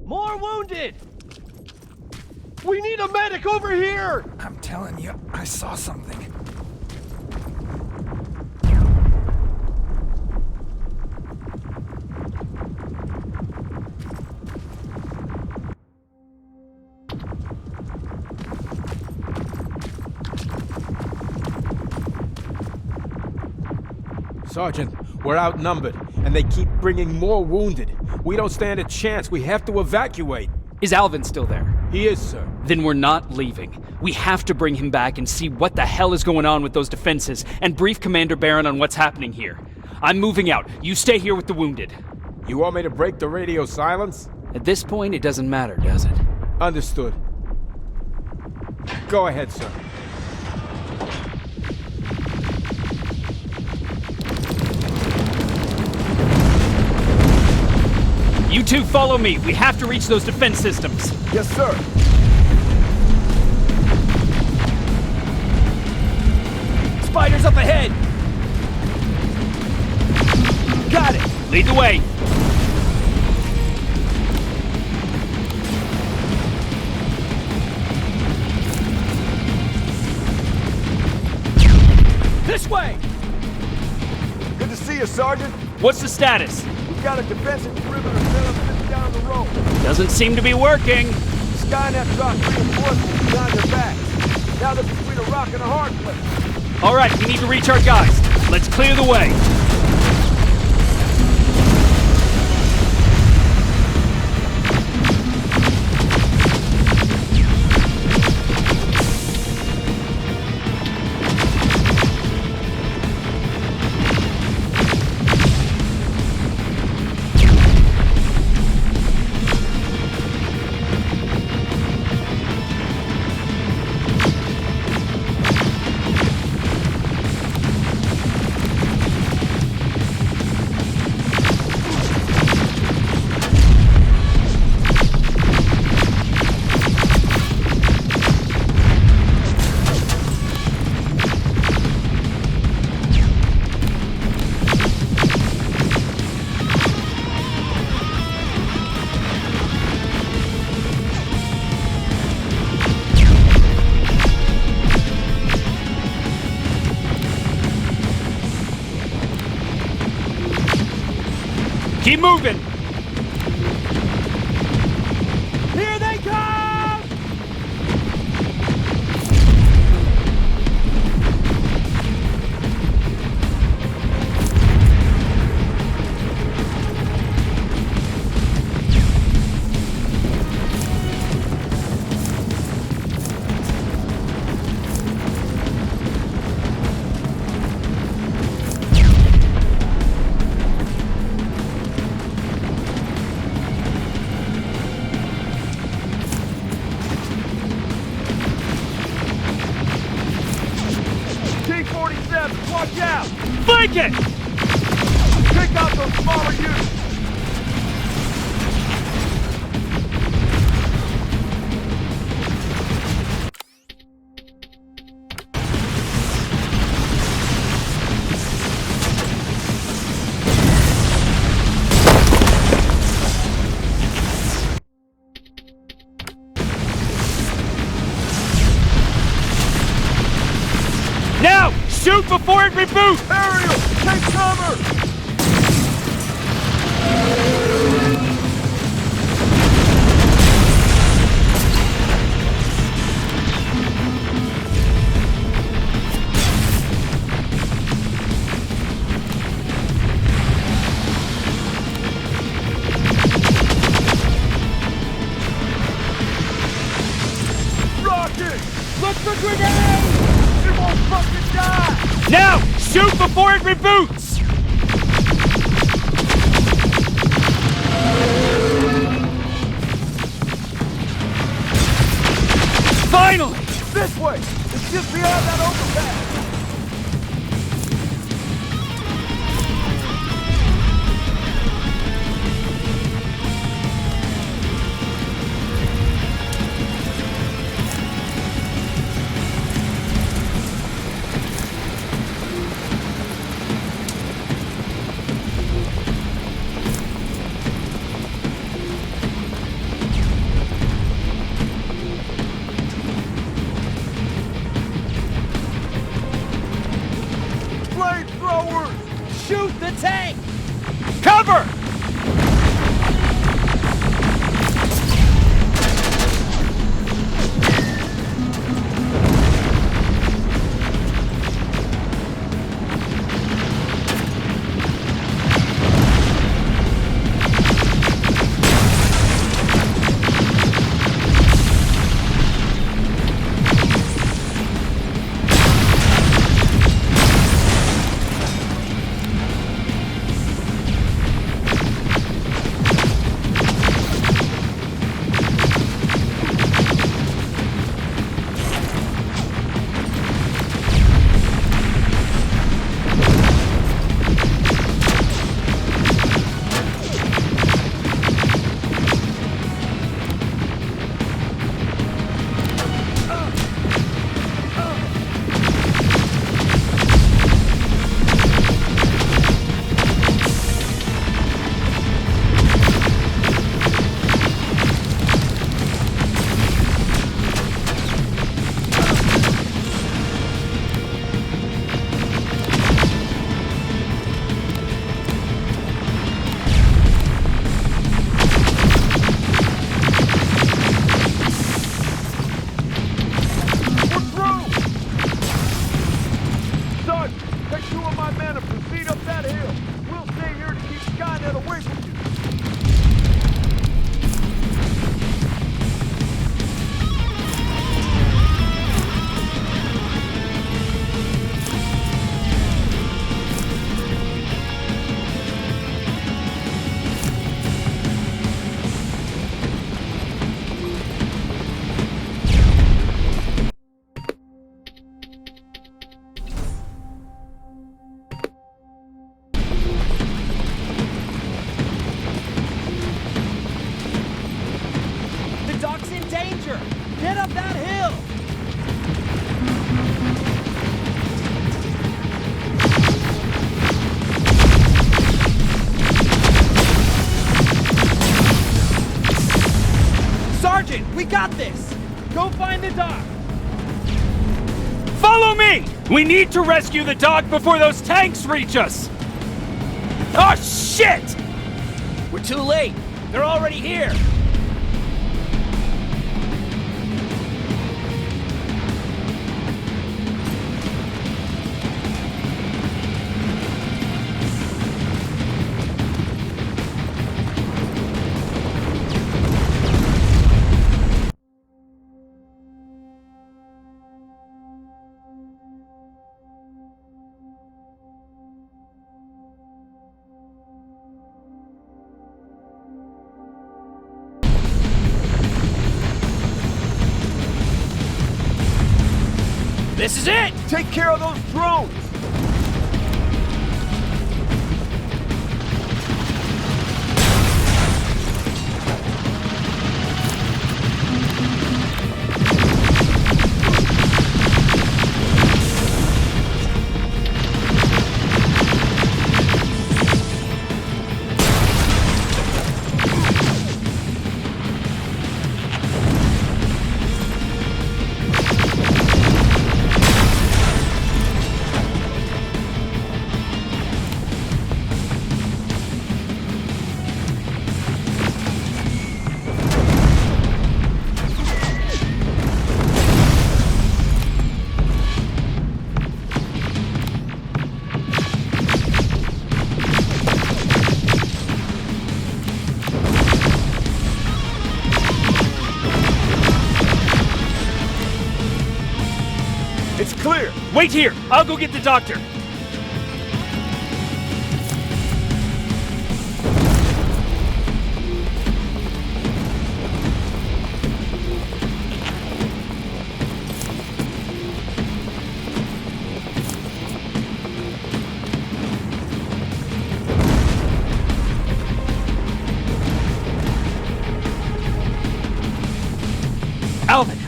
More wounded! We need a medic over here! I'm telling you, I saw something. Sergeant, we're outnumbered, and they keep bringing more wounded. We don't stand a chance. We have to evacuate. Is Alvin still there? He is, sir. Then we're not leaving. We have to bring him back and see what the hell is going on with those defenses, and brief Commander Barron on what's happening here. I'm moving out. You stay here with the wounded. You want me to break the radio silence? At this point, it doesn't matter, does it? Understood. Go ahead, sir. You two follow me. We have to reach those defense systems. Yes, sir. Spiders up ahead! Got it! Lead the way. This way! Good to see you, Sergeant. What's the status? We've got a defensive perimeter set up just down the road. Doesn't seem to be working. Skynet dropped reinforcements behind their backs. Now they're between a rock and a hard place. All right, we need to reach our guys. Let's clear the way. Keep moving! Here they come! T-47, watch out! Flank it! Pick out those smaller units! Now! Shoot before it reboots! Ariel, take cover! Rocket! Look for grenades! It won't fucking die! Now! Shoot before it reboots! Finally! This way! It's just beyond that overpass! up that hill! Sergeant, we got this! Go find the dock! Follow me! We need to rescue the dock before those tanks reach us! Oh, shit! We're too late. They're already here. This is it! Take care of those drones! It's clear! Wait here! I'll go get the doctor! Alvin!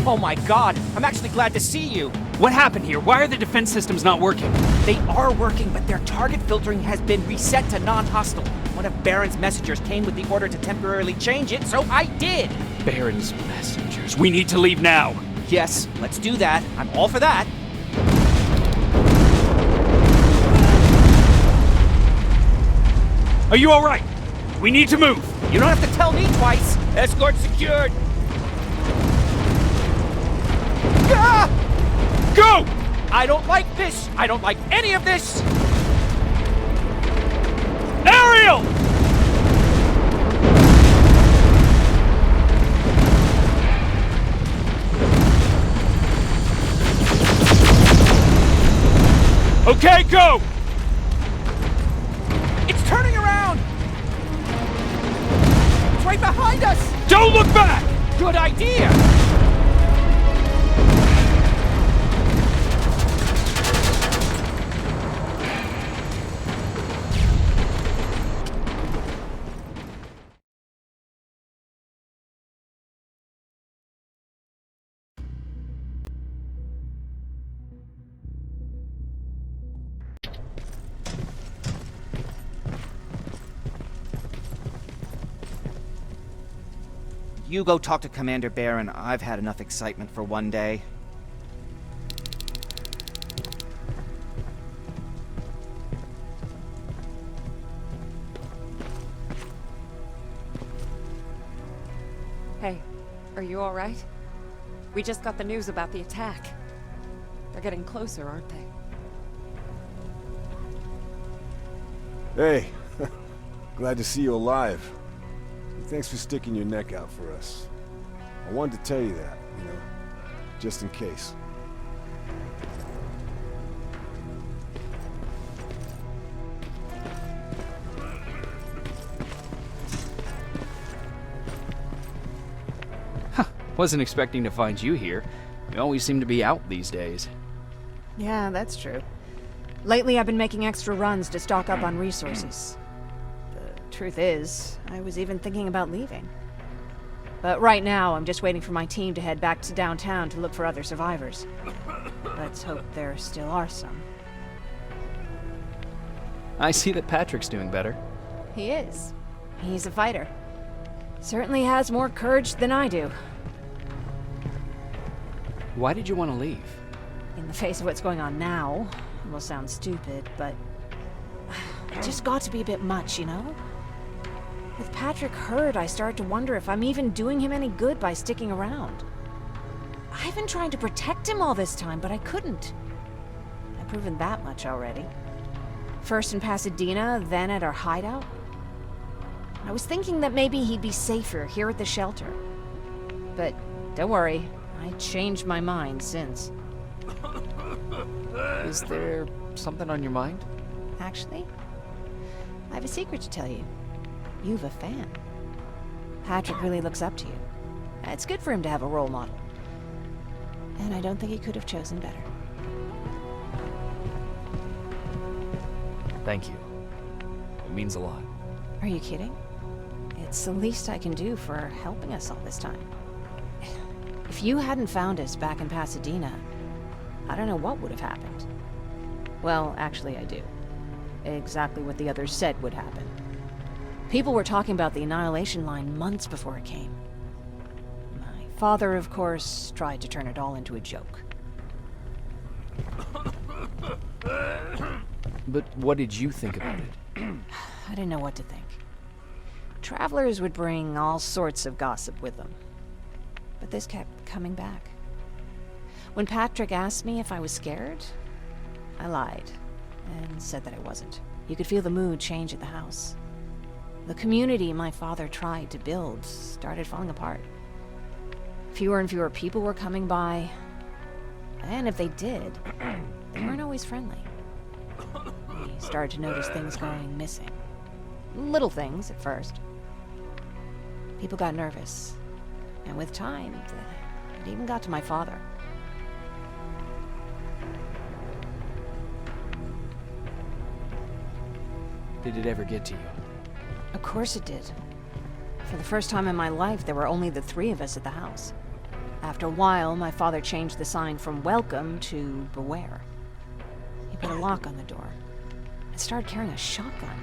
Oh my god, I'm actually glad to see you. What happened here? Why are the defense systems not working? They are working, but their target filtering has been reset to non-hostile. One of Baron's messengers came with the order to temporarily change it, so I did. Baron's messengers. We need to leave now. Yes, let's do that. I'm all for that. Are you alright? We need to move. You don't have to tell me twice. Escort secured. Ah! Go! I don't like this. I don't like any of this. Ariel! Okay, go! It's turning around. It's right behind us. Don't look back! Good idea. You go talk to Commander Baron. I've had enough excitement for one day. Hey, are you all right? We just got the news about the attack. They're getting closer, aren't they? Hey, glad to see you alive. Thanks for sticking your neck out for us. I wanted to tell you that, just in case. Wasn't expecting to find you here. You always seem to be out these days. Yeah, that's true. Lately, I've been making extra runs to stock up on resources. The truth is, I was even thinking about leaving. But right now, I'm just waiting for my team to head back to downtown to look for other survivors. Let's hope there still are some. I see that Patrick's doing better. He is. He's a fighter. Certainly has more courage than I do. Why did you want to leave? In the face of what's going on now, it will sound stupid, but it just got to be a bit much, you know? With Patrick hurt, I started to wonder if I'm even doing him any good by sticking around. I've been trying to protect him all this time, but I couldn't. I've proven that much already. First in Pasadena, then at our hideout. I was thinking that maybe he'd be safer here at the shelter. But don't worry, I changed my mind since. Is there something on your mind? Actually, I have a secret to tell you. You've a fan. Patrick really looks up to you. It's good for him to have a role model. And I don't think he could have chosen better. Thank you. It means a lot. Are you kidding? It's the least I can do for helping us all this time. If you hadn't found us back in Pasadena, I don't know what would have happened. Well, actually I do. Exactly what the others said would happen. People were talking about the Annihilation Line months before it came. My father, of course, tried to turn it all into a joke. But what did you think about it? I didn't know what to think. Travelers would bring all sorts of gossip with them. But this kept coming back. When Patrick asked me if I was scared, I lied and said that I wasn't. You could feel the mood change at the house. The community my father tried to build started falling apart. Fewer and fewer people were coming by, and if they did, they weren't always friendly. We started to notice things going missing. Little things at first. People got nervous, and with time, it even got to my father. Did it ever get to you? Of course it did. For the first time in my life, there were only the three of us at the house. After a while, my father changed the sign from welcome to beware. He put a lock on the door and started carrying a shotgun.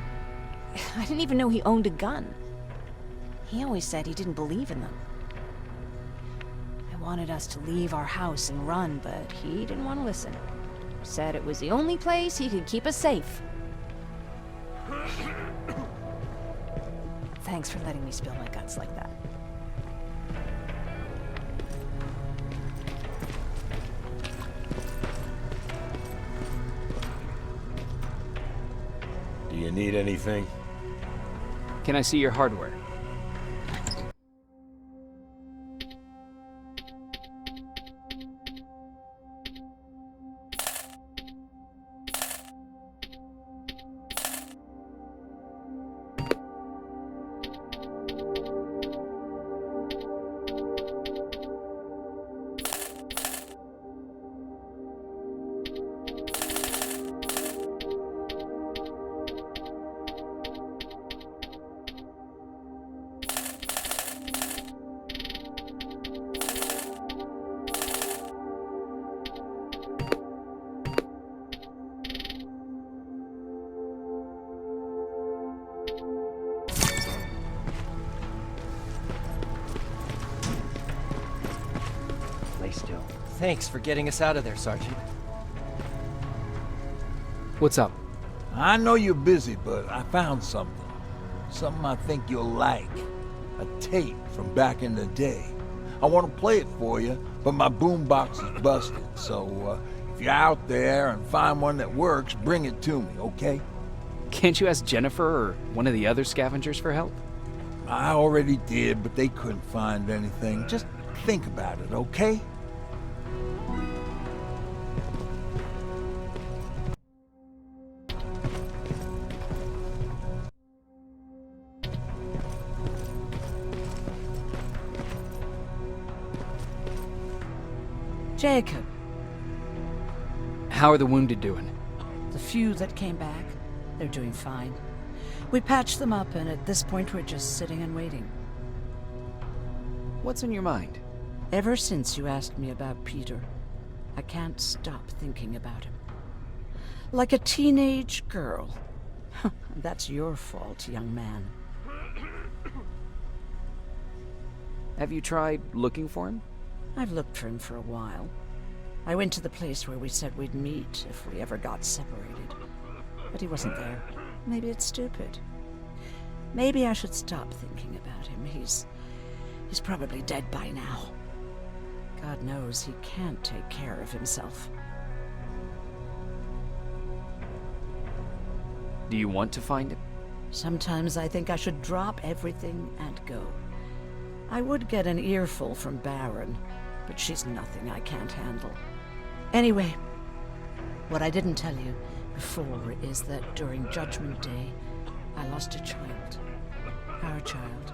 I didn't even know he owned a gun. He always said he didn't believe in them. I wanted us to leave our house and run, but he didn't want to listen. Said it was the only place he could keep us safe. Thanks for letting me spill my guts like that. Do you need anything? Can I see your hardware? Still. Thanks for getting us out of there, Sergeant. What's up? I know you're busy, but I found something. Something I think you'll like. A tape from back in the day. I want to play it for you, but my boombox is busted, so if you're out there and find one that works, bring it to me, okay? Can't you ask Jennifer or one of the other scavengers for help? I already did, but they couldn't find anything. Just think about it, okay? Jacob, How are the wounded doing? the few that came back, they're doing fine. We patched them up, and at this point we're just sitting and waiting. What's on your mind? Ever since you asked me about Peter, I can't stop thinking about him. Like a teenage girl. That's your fault, young man. Have you tried looking for him? I've looked for him for a while. I went to the place where we said we'd meet if we ever got separated. But he wasn't there. Maybe it's stupid. Maybe I should stop thinking about him. He's probably dead by now. God knows he can't take care of himself. Do you want to find him? Sometimes I think I should drop everything and go. I would get an earful from Baron, but she's nothing I can't handle. Anyway, what I didn't tell you before is that during Judgment Day, I lost a child. Our child.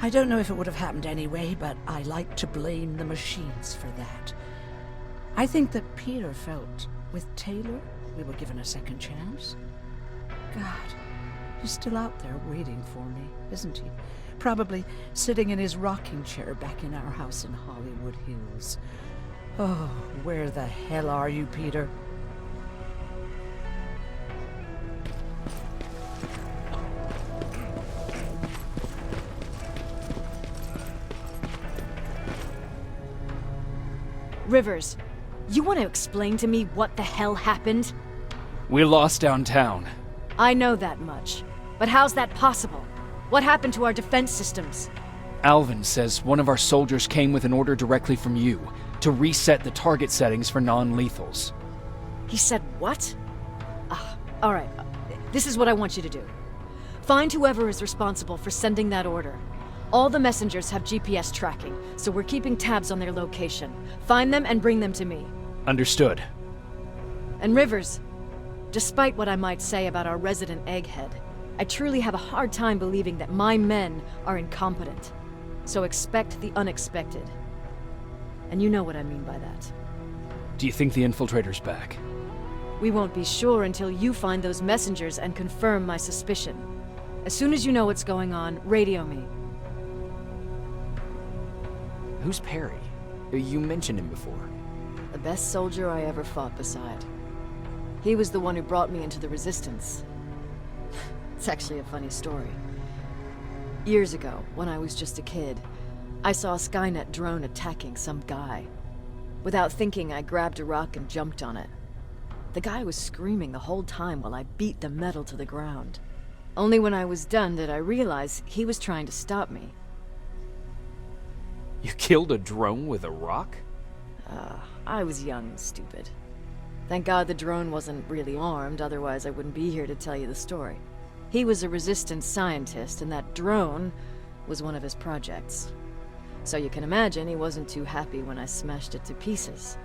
I don't know if it would have happened anyway, but I like to blame the machines for that. I think that Peter felt with Taylor we were given a second chance. God, he's still out there waiting for me, isn't he? Probably sitting in his rocking chair back in our house in Hollywood Hills. Oh, where the hell are you, Peter? Rivers, you want to explain to me what the hell happened? We lost downtown. I know that much. But how's that possible? What happened to our defense systems? Alvin says one of our soldiers came with an order directly from you to reset the target settings for non-lethals. He said what? All right. This is what I want you to do. Find whoever is responsible for sending that order. All the messengers have GPS tracking, so we're keeping tabs on their location. Find them and bring them to me. Understood. And Rivers, despite what I might say about our resident egghead, I truly have a hard time believing that my men are incompetent. So expect the unexpected. And you know what I mean by that. Do you think the infiltrator's back? We won't be sure until you find those messengers and confirm my suspicion. As soon as you know what's going on, radio me. Who's Perry? You mentioned him before. The best soldier I ever fought beside. He was the one who brought me into the Resistance. It's actually a funny story. Years ago, when I was just a kid, I saw a Skynet drone attacking some guy. Without thinking, I grabbed a rock and jumped on it. The guy was screaming the whole time while I beat the metal to the ground. Only when I was done did I realize he was trying to stop me. You killed a drone with a rock? I was young and stupid. Thank God the drone wasn't really armed, otherwise I wouldn't be here to tell you the story. He was a Resistance scientist, and that drone was one of his projects. So you can imagine he wasn't too happy when I smashed it to pieces.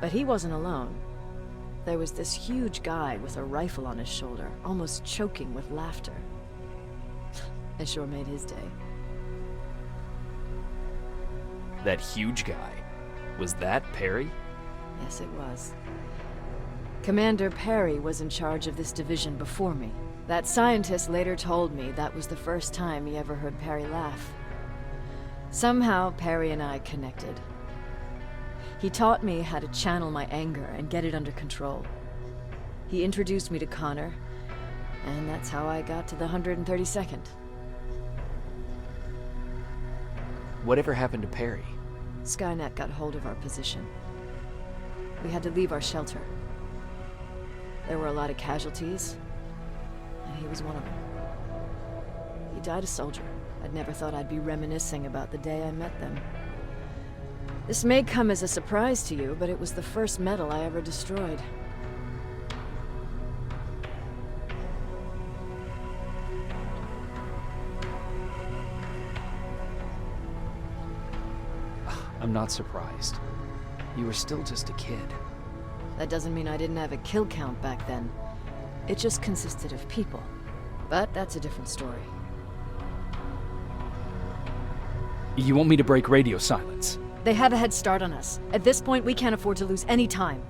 But he wasn't alone. There was this huge guy with a rifle on his shoulder, almost choking with laughter. I sure made his day. That huge guy. Was that Perry? Yes, it was. Commander Perry was in charge of this division before me. That scientist later told me that was the first time he ever heard Perry laugh. Somehow, Perry and I connected. He taught me how to channel my anger and get it under control. He introduced me to Connor, and that's how I got to the 132nd. Whatever happened to Perry? Skynet got hold of our position. We had to leave our shelter. There were a lot of casualties, and he was one of them. He died a soldier. I'd never thought I'd be reminiscing about the day I met them. This may come as a surprise to you, but it was the first metal I ever destroyed. I'm not surprised. You were still just a kid. That doesn't mean I didn't have a kill count back then. It just consisted of people. But that's a different story. You want me to break radio silence? They have a head start on us. At this point, we can't afford to lose any time.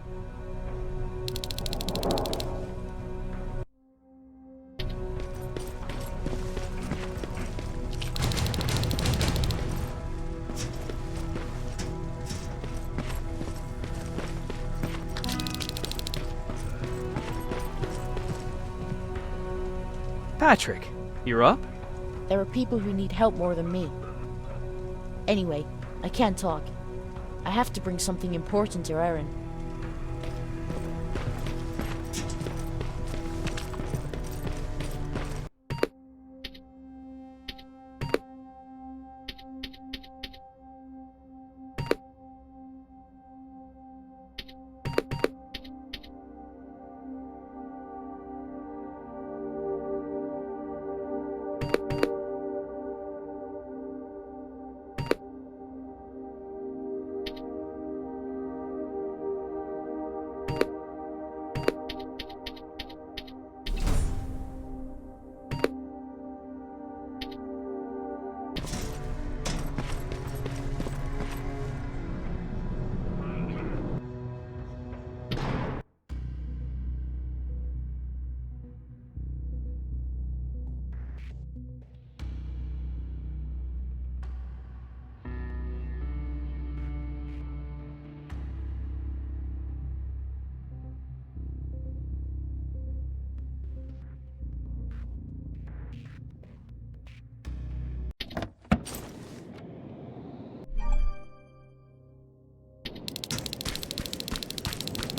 Patrick, You're up? There are people who need help more than me. Anyway, I can't talk. I have to bring something important to Erin.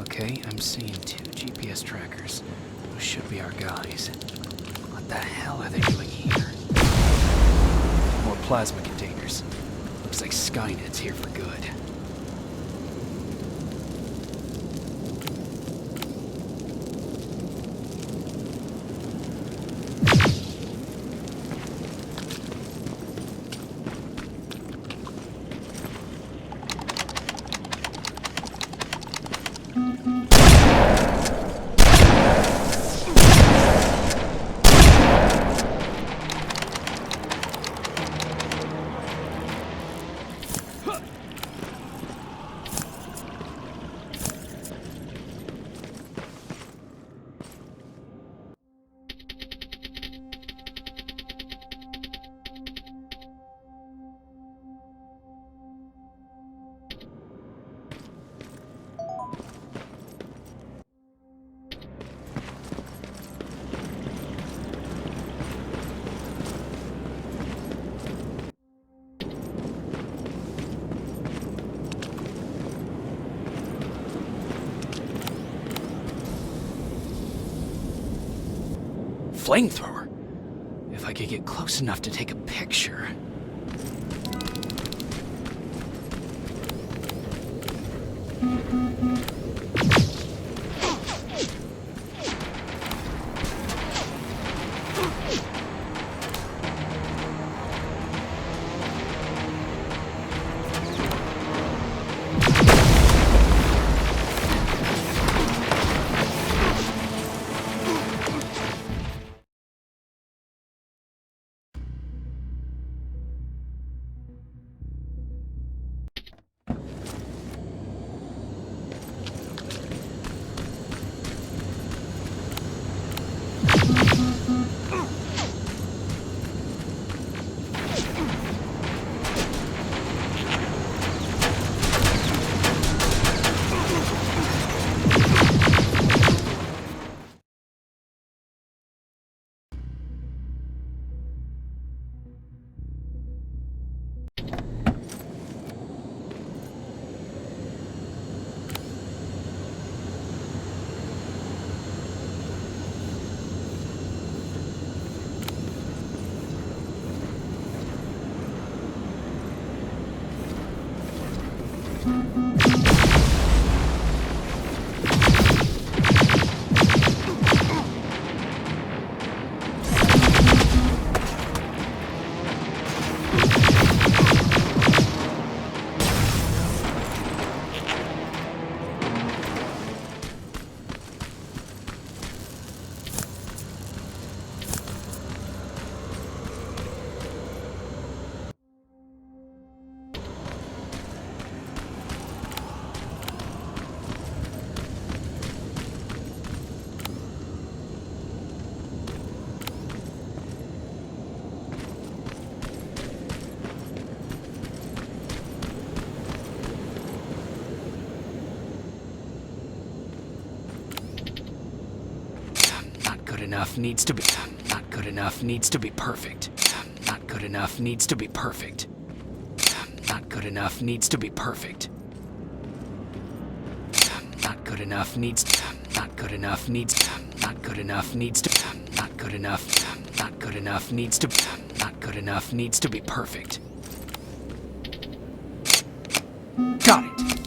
Okay, I'm seeing 2 GPS trackers. Those should be our guys. What the hell are they doing here? More plasma containers. Looks like Skynet's here for good. Flamethrower? If I could get close enough to take a picture. Enough needs to be not good enough needs to be perfect. Not good enough needs to be perfect. Not good enough needs to be perfect. Not good enough needs. Not good enough needs. Not good enough needs to. Not good enough. Not good enough needs to. Not good enough needs to be perfect. Got it.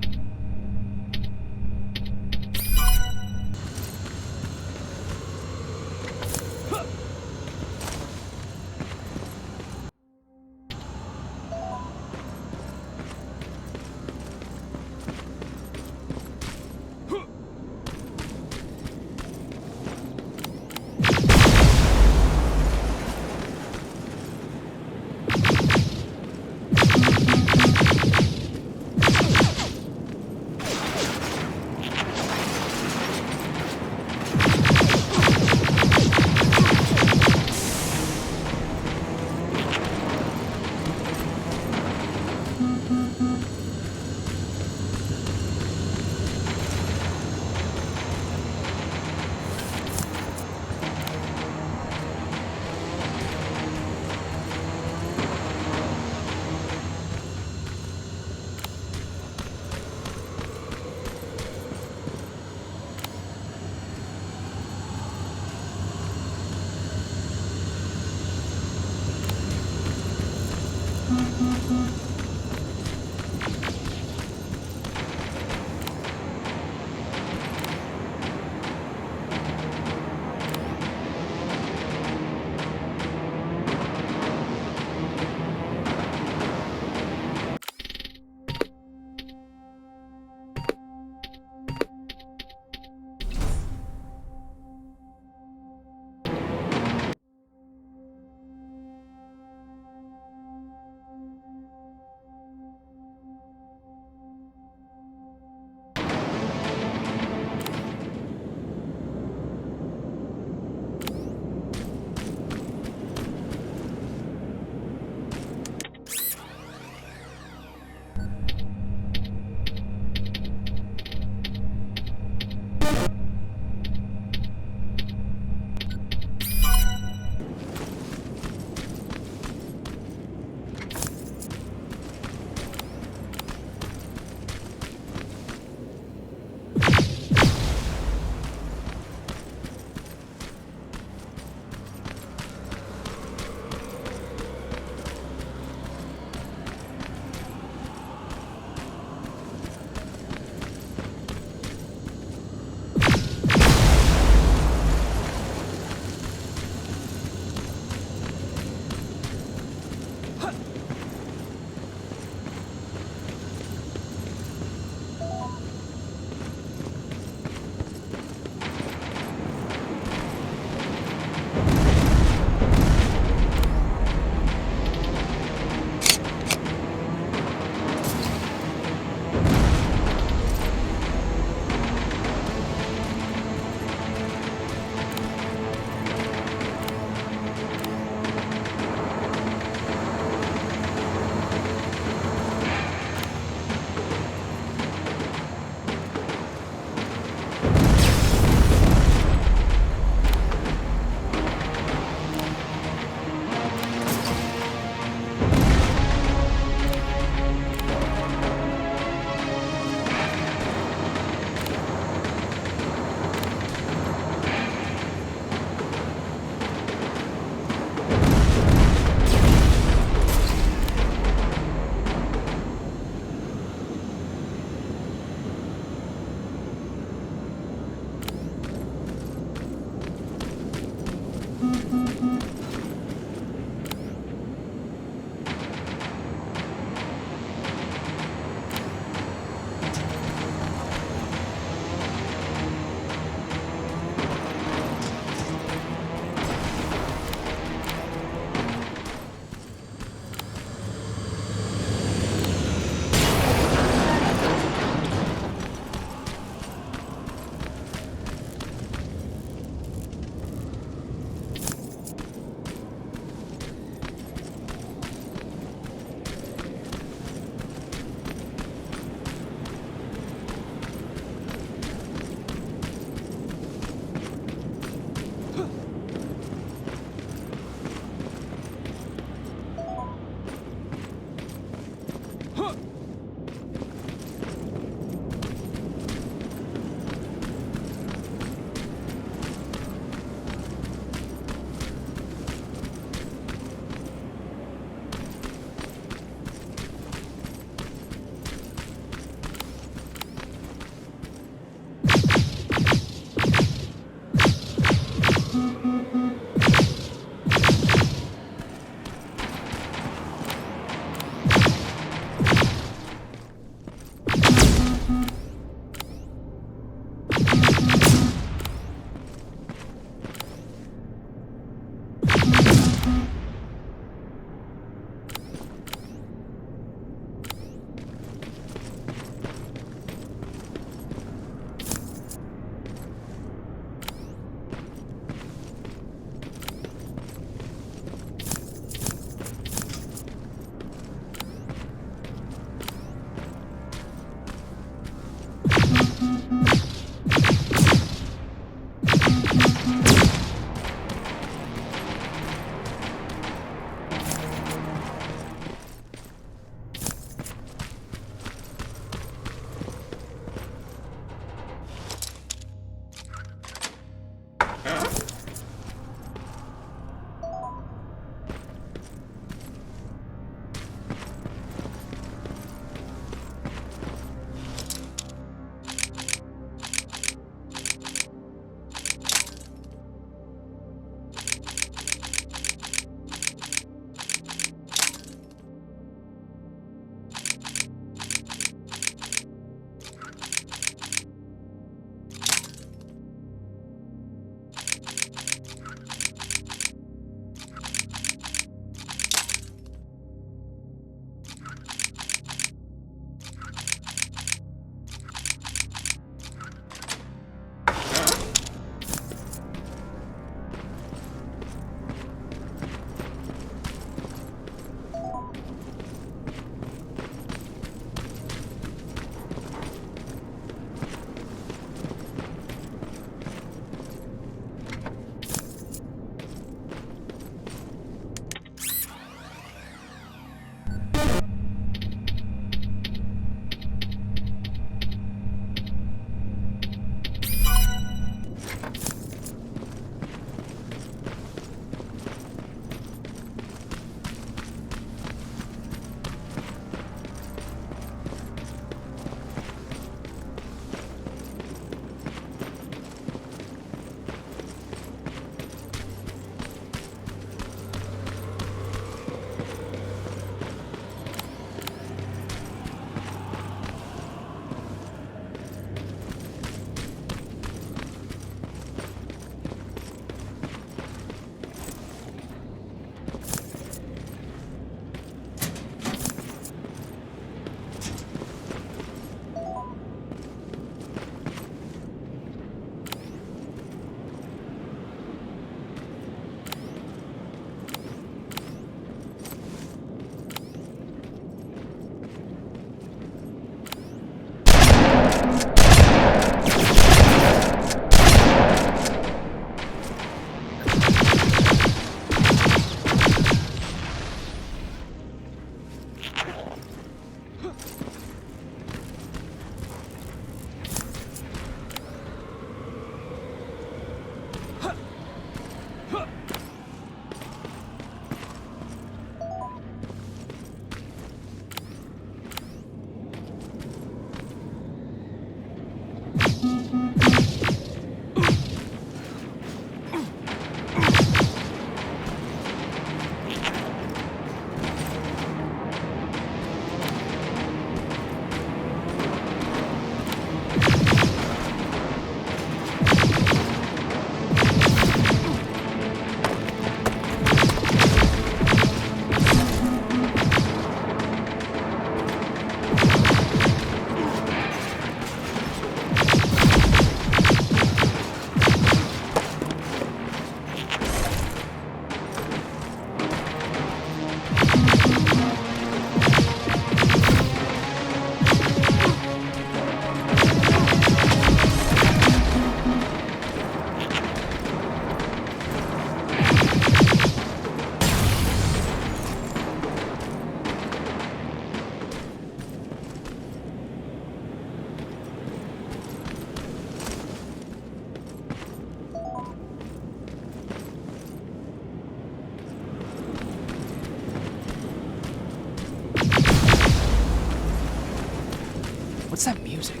What's that music?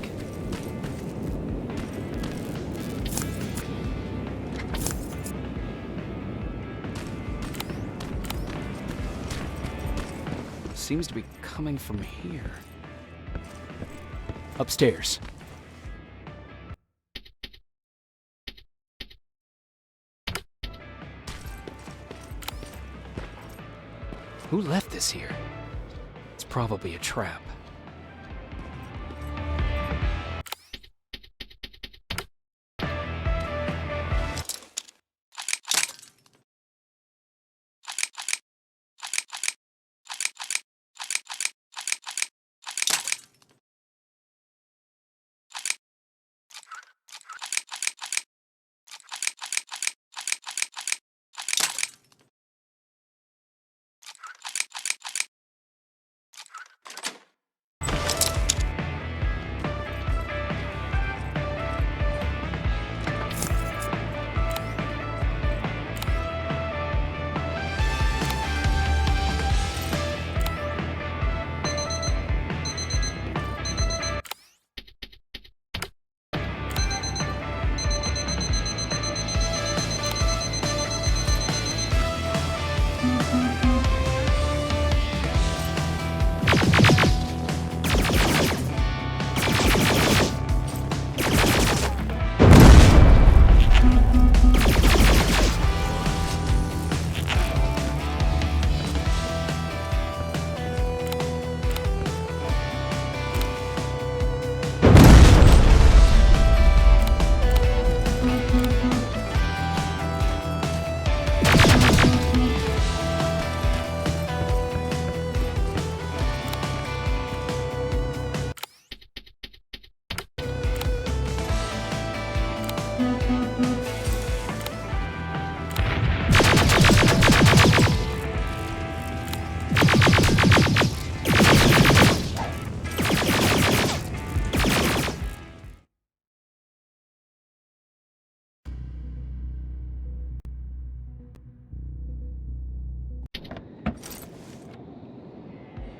Seems to be coming from here. Upstairs. Who left this here? It's probably a trap.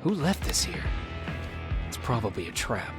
Who left this here? It's probably a trap.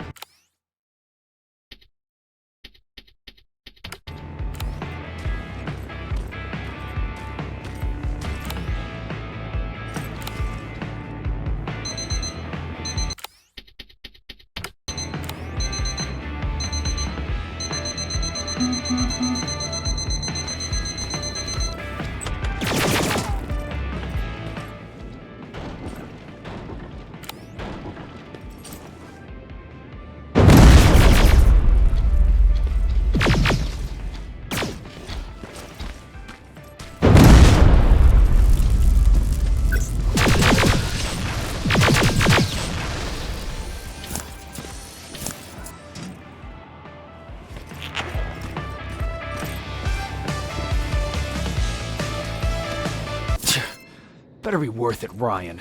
Better be worth it, Ryan.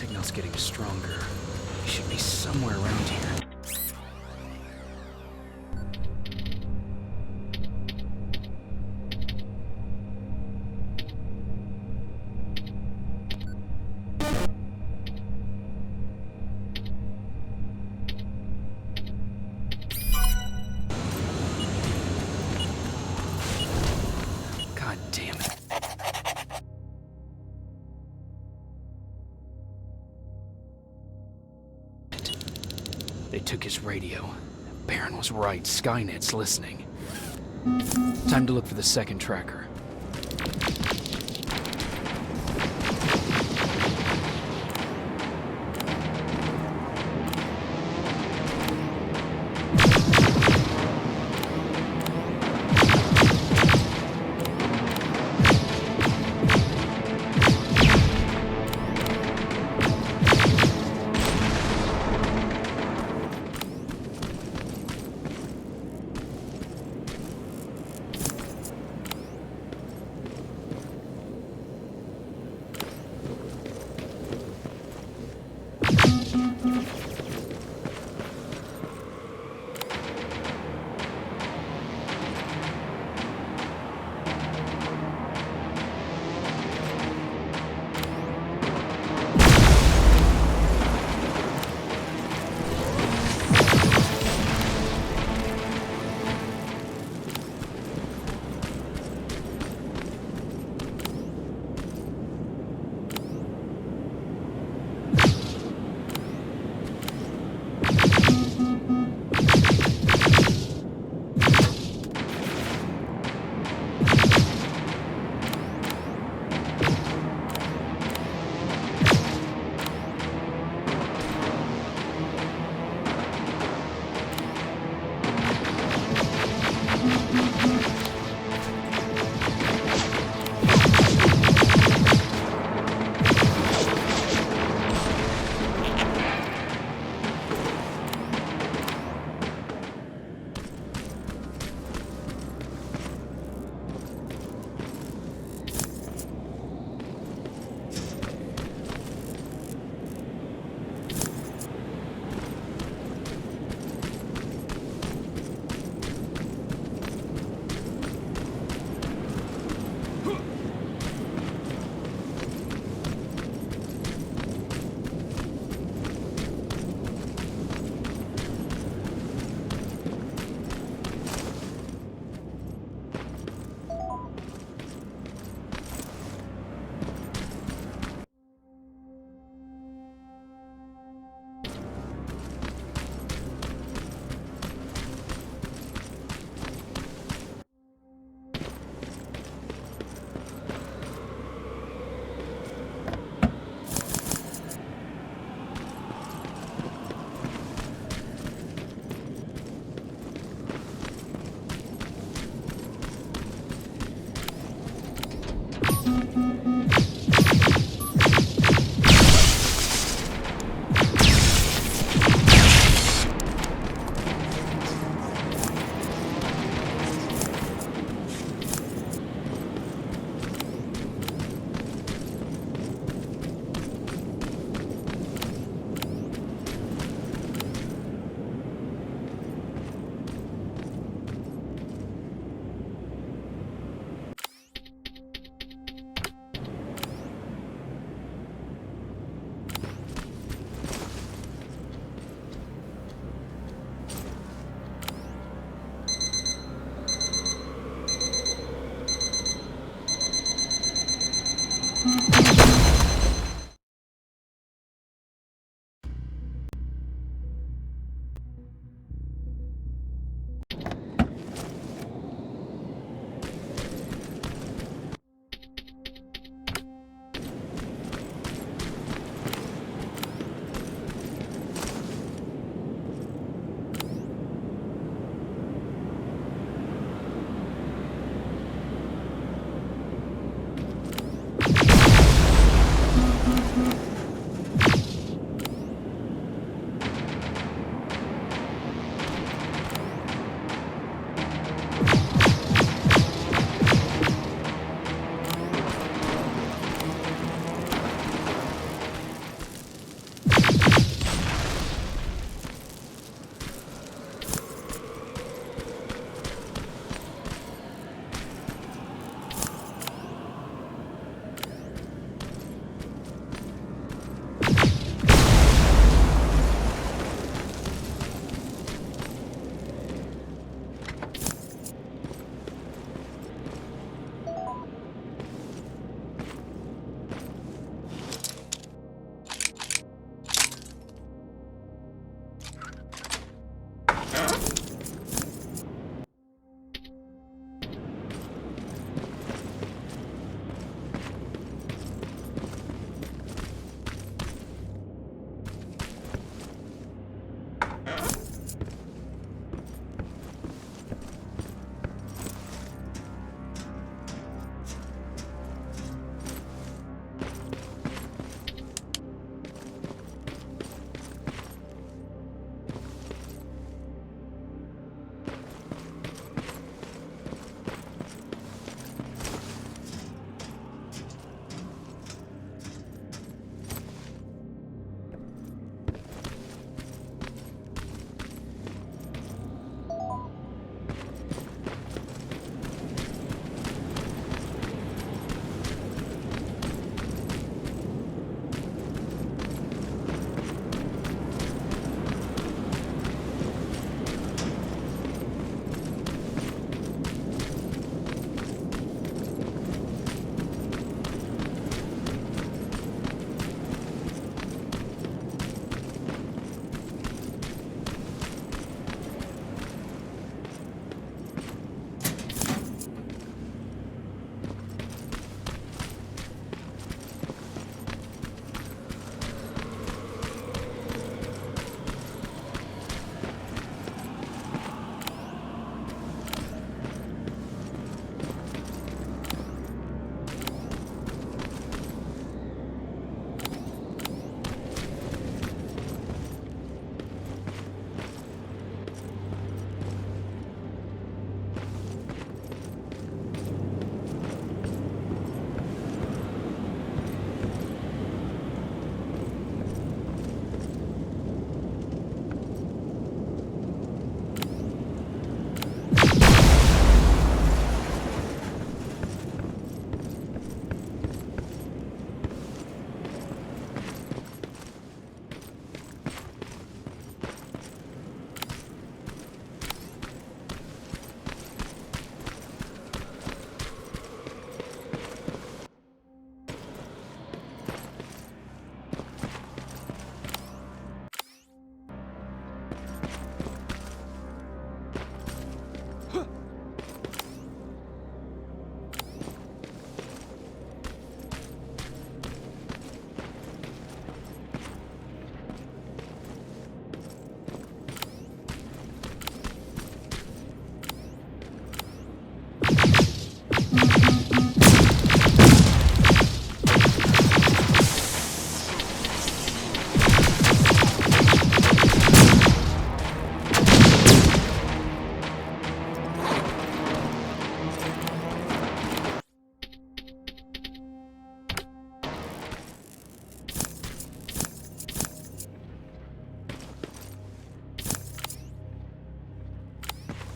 signal's getting stronger. He should be somewhere around here. God damn it. They took his radio. Baron was right. Skynet's listening. Time to look for the second tracker.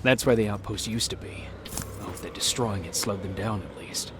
That's where the outpost used to be. I hope that destroying it slowed them down at least.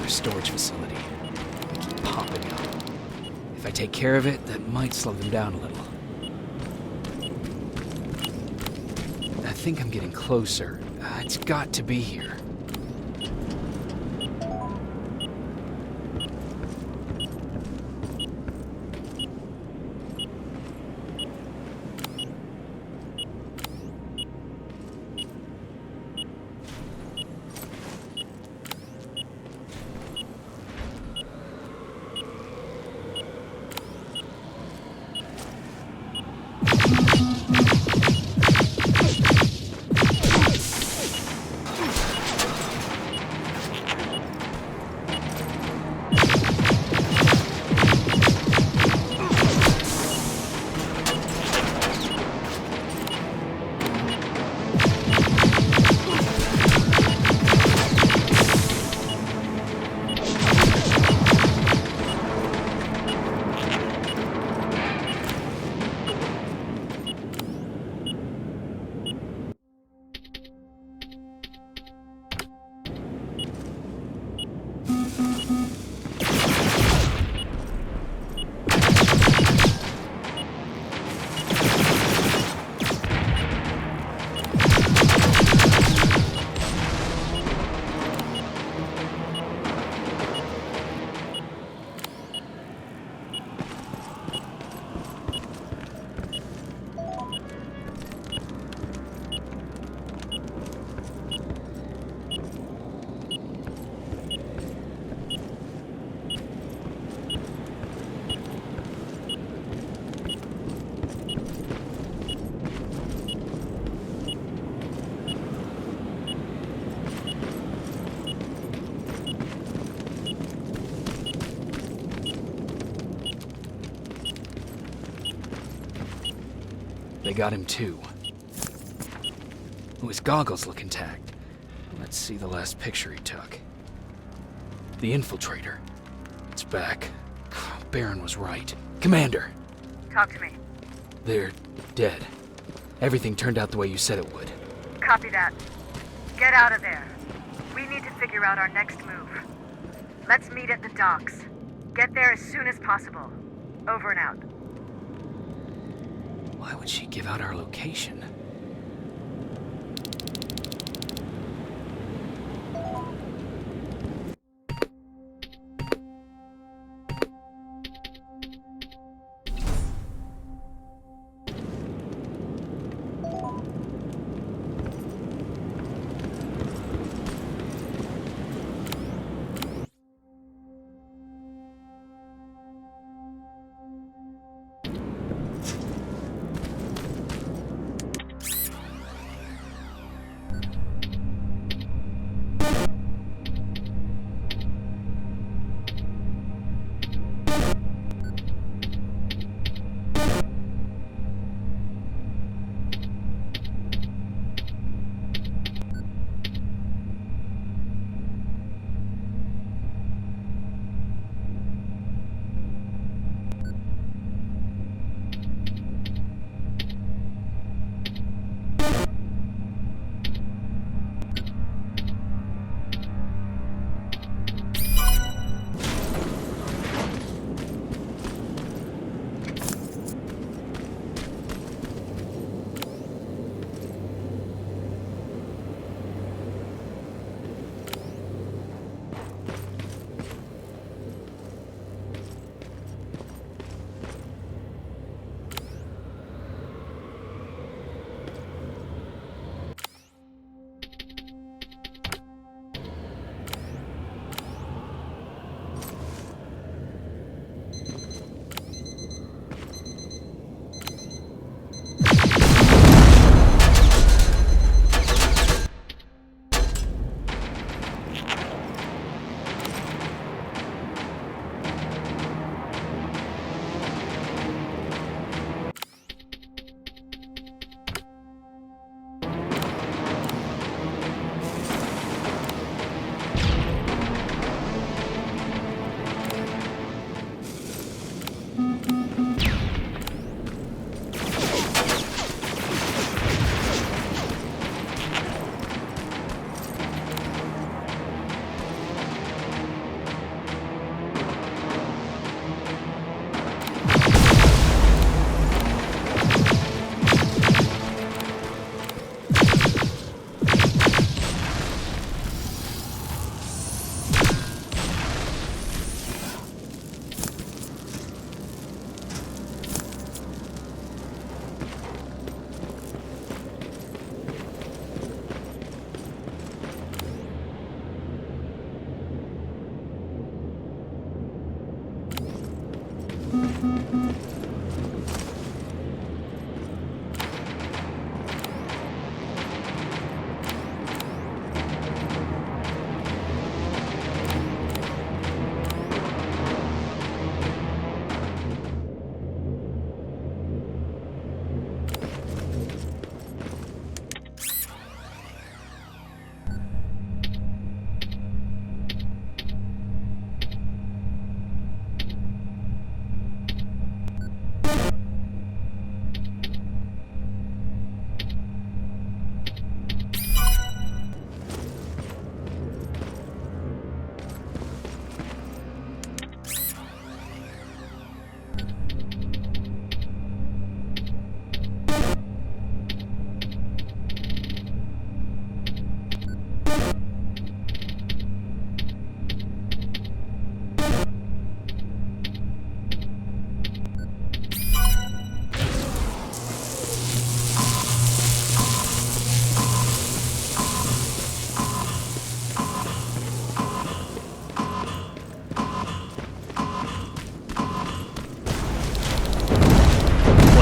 Storage facility. They keep popping up. If I take care of it, that might slow them down a little. I think I'm getting closer. It's got to be here. They got him too. Oh, his goggles look intact. Let's see the last picture he took. The infiltrator. It's back. Baron was right. Commander! Talk to me. They're dead. Everything turned out the way you said it would. Copy that. Get out of there. We need to figure out our next move. Let's meet at the docks. Get there as soon as possible. Over and out. Why would she give out our location?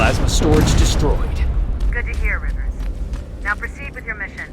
Plasma storage destroyed. Good to hear, Rivers. Now proceed with your mission.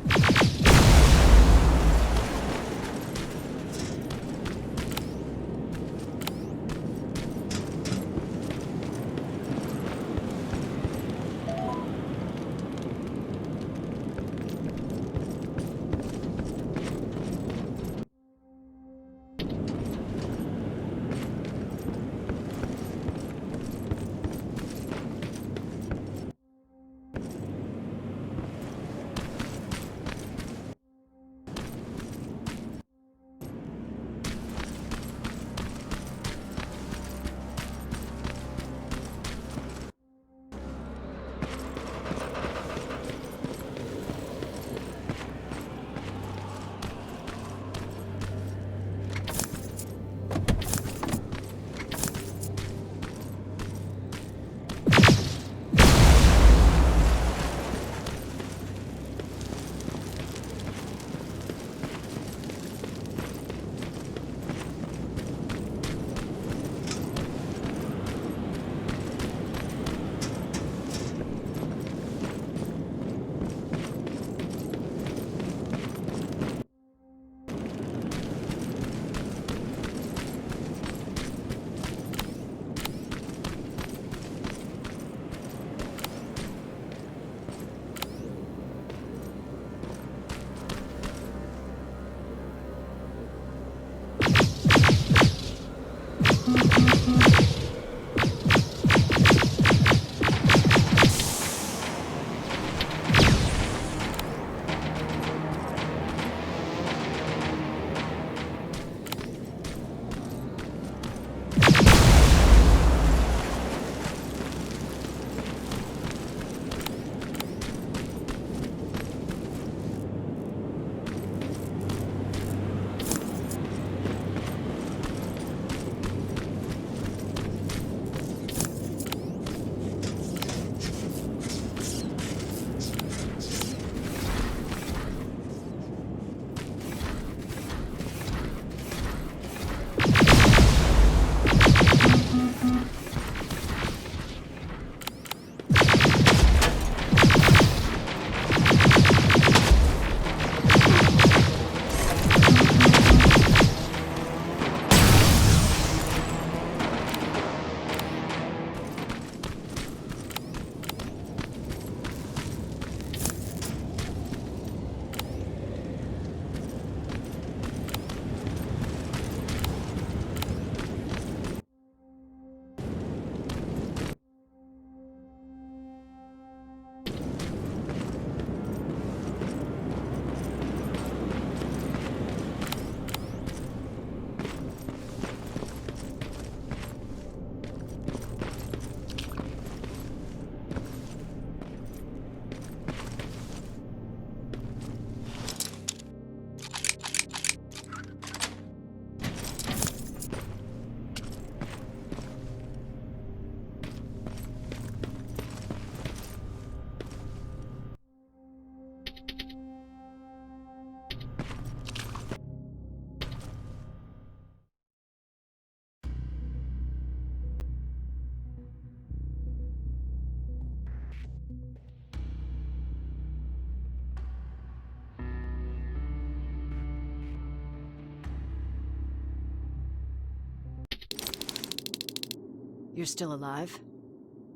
You're still alive?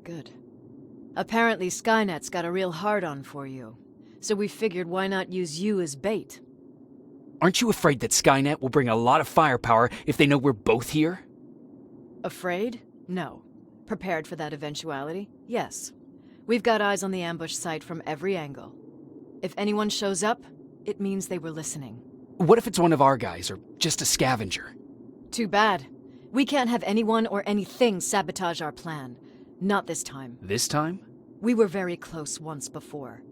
Good. Apparently Skynet's got a real hard-on for you, so we figured why not use you as bait. Aren't you afraid that Skynet will bring a lot of firepower if they know we're both here? Afraid? No. Prepared for that eventuality? Yes. We've got eyes on the ambush site from every angle. If anyone shows up, it means they were listening. What if it's one of our guys, or just a scavenger? Too bad. We can't have anyone or anything sabotage our plan. Not this time. This time? We were very close once before.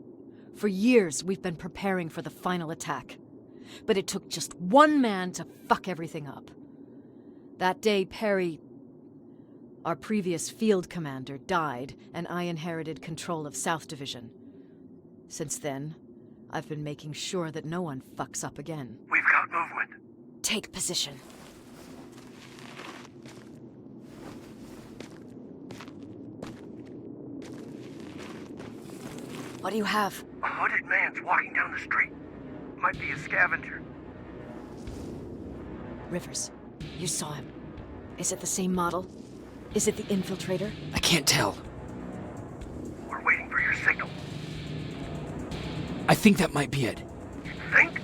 For years, we've been preparing for the final attack. But it took just one man to fuck everything up. That day, Perry, our previous field commander, died, and I inherited control of South Division. Since then, I've been making sure that no one fucks up again. We've got movement. Take position. What do you have? A hooded man's walking down the street. Might be a scavenger. Rivers, you saw him. Is it the same model? Is it the infiltrator? I can't tell. We're waiting for your signal. I think that might be it. You think?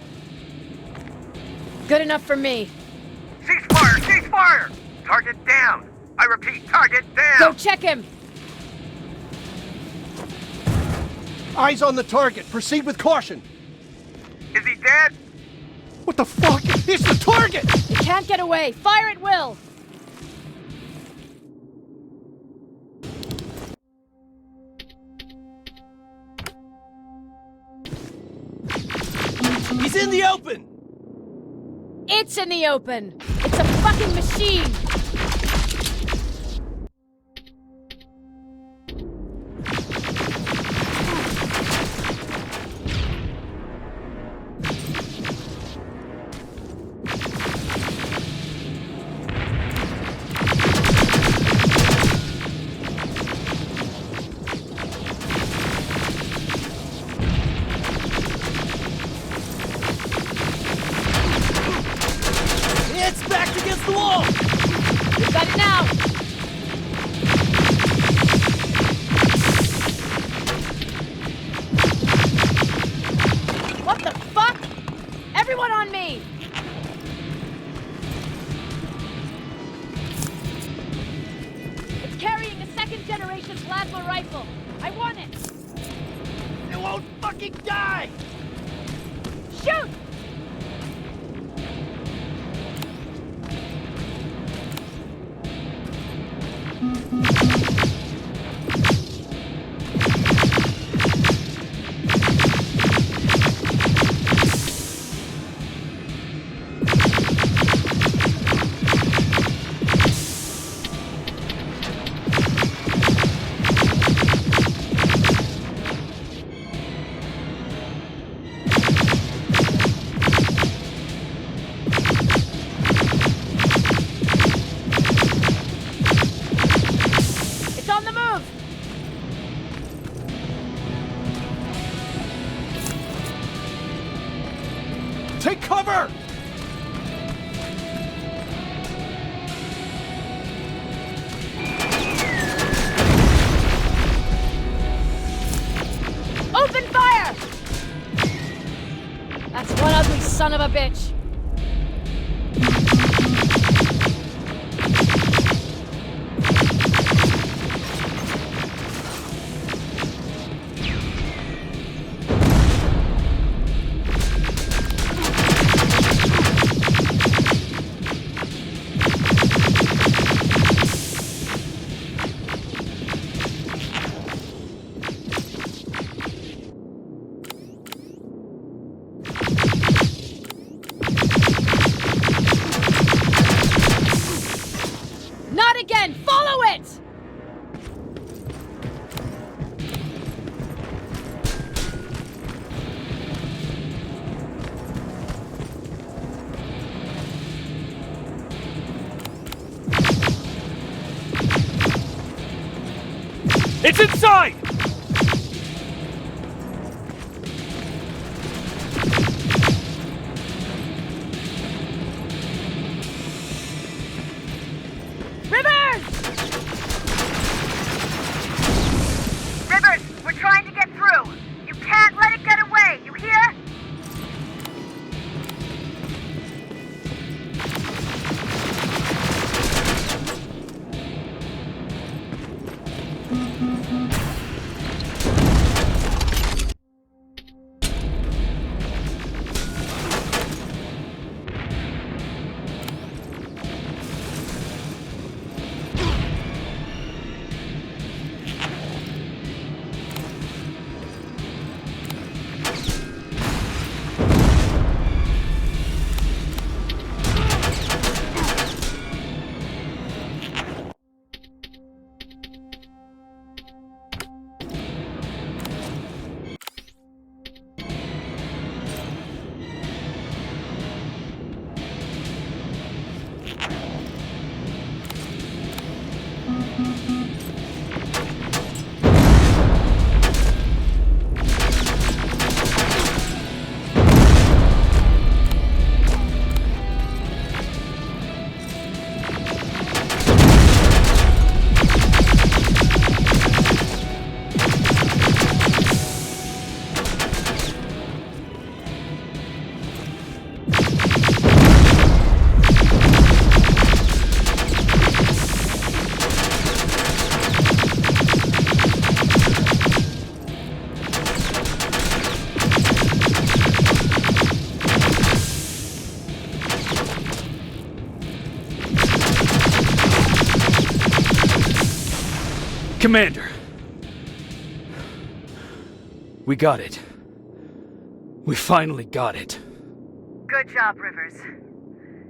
Good enough for me. Cease fire! Cease fire! Target down! I repeat, target down! Go check him! Eyes on the target. Proceed with caution. Is he dead? What the fuck? It's the target! You can't get away. Fire at will! He's in the open! It's in the open! It's a fucking machine! It's backed against the wall! We got it now! What the fuck? Everyone on me! It's carrying a second-generation plasma rifle. I want it! It won't fucking die! Shoot! It's on the move! Take cover! Open fire! That's one ugly son of a bitch. Not again! Follow it! It's inside! Rivers! Commander! We got it. We finally got it. Good job, Rivers.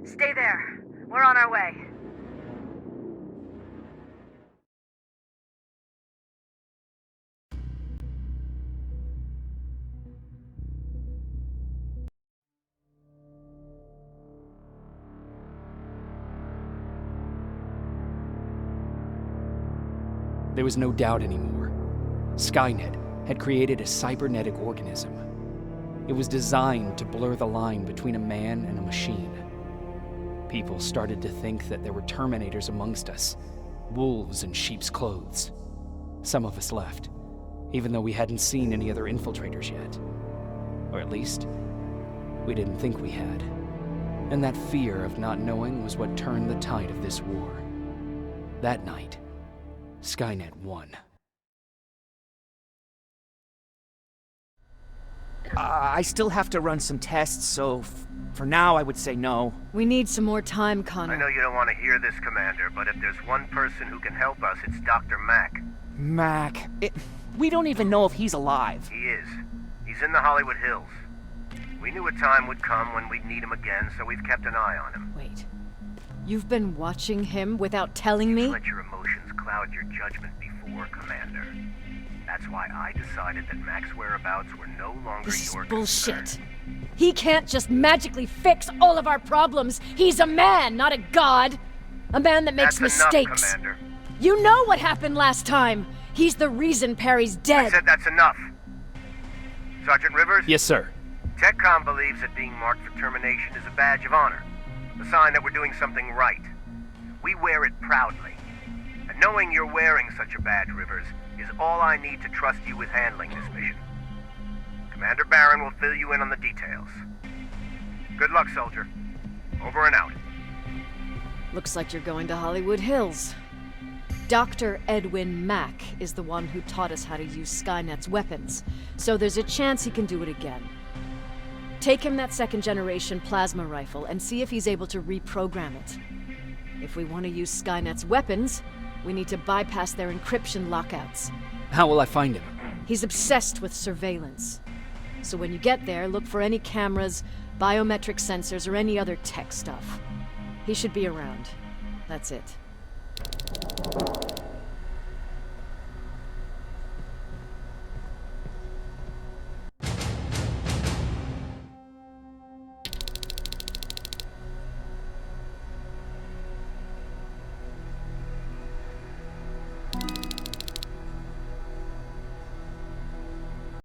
Stay there. We're on our way. There was no doubt anymore. Skynet had created a cybernetic organism. It was designed to blur the line between a man and a machine. People started to think that there were Terminators amongst us, wolves in sheep's clothes. Some of us left, even though we hadn't seen any other infiltrators yet. Or at least, we didn't think we had. And that fear of not knowing was what turned the tide of this war. That night, Skynet won. I still have to run some tests, so for now I would say no. We need some more time, Connor. I know you don't want to hear this, Commander, but if there's one person who can help us, it's Dr. Mack. Mac, we don't even know if he's alive. He is. He's in the Hollywood Hills. We knew a time would come when we'd need him again, so we've kept an eye on him. Wait. You've been watching him without telling me? Let your emotions cloud your judgment before, Commander. That's why I decided that Mac's whereabouts were no longer This is your bullshit. concern. He can't just magically fix all of our problems. He's a man, not a god. A man that makes That's mistakes. Enough, Commander. You know what happened last time. He's the reason Perry's I dead. said that's enough. Sergeant Rivers? Yes, sir. TechCom believes that being marked for termination is a badge of honor. A sign that we're doing something right. We wear it proudly. And knowing you're wearing such a badge, Rivers, is all I need to trust you with handling this mission. Commander Barron will fill you in on the details. Good luck, soldier. Over and out. Looks like you're going to Hollywood Hills. Dr. Edwin Mack is the one who taught us how to use Skynet's weapons, so there's a chance he can do it again. Take him that second-generation plasma rifle and see if he's able to reprogram it. If we want to use Skynet's weapons, we need to bypass their encryption lockouts. How will I find him? He's obsessed with surveillance. So when you get there, look for any cameras, biometric sensors, or any other tech stuff. He should be around. That's it.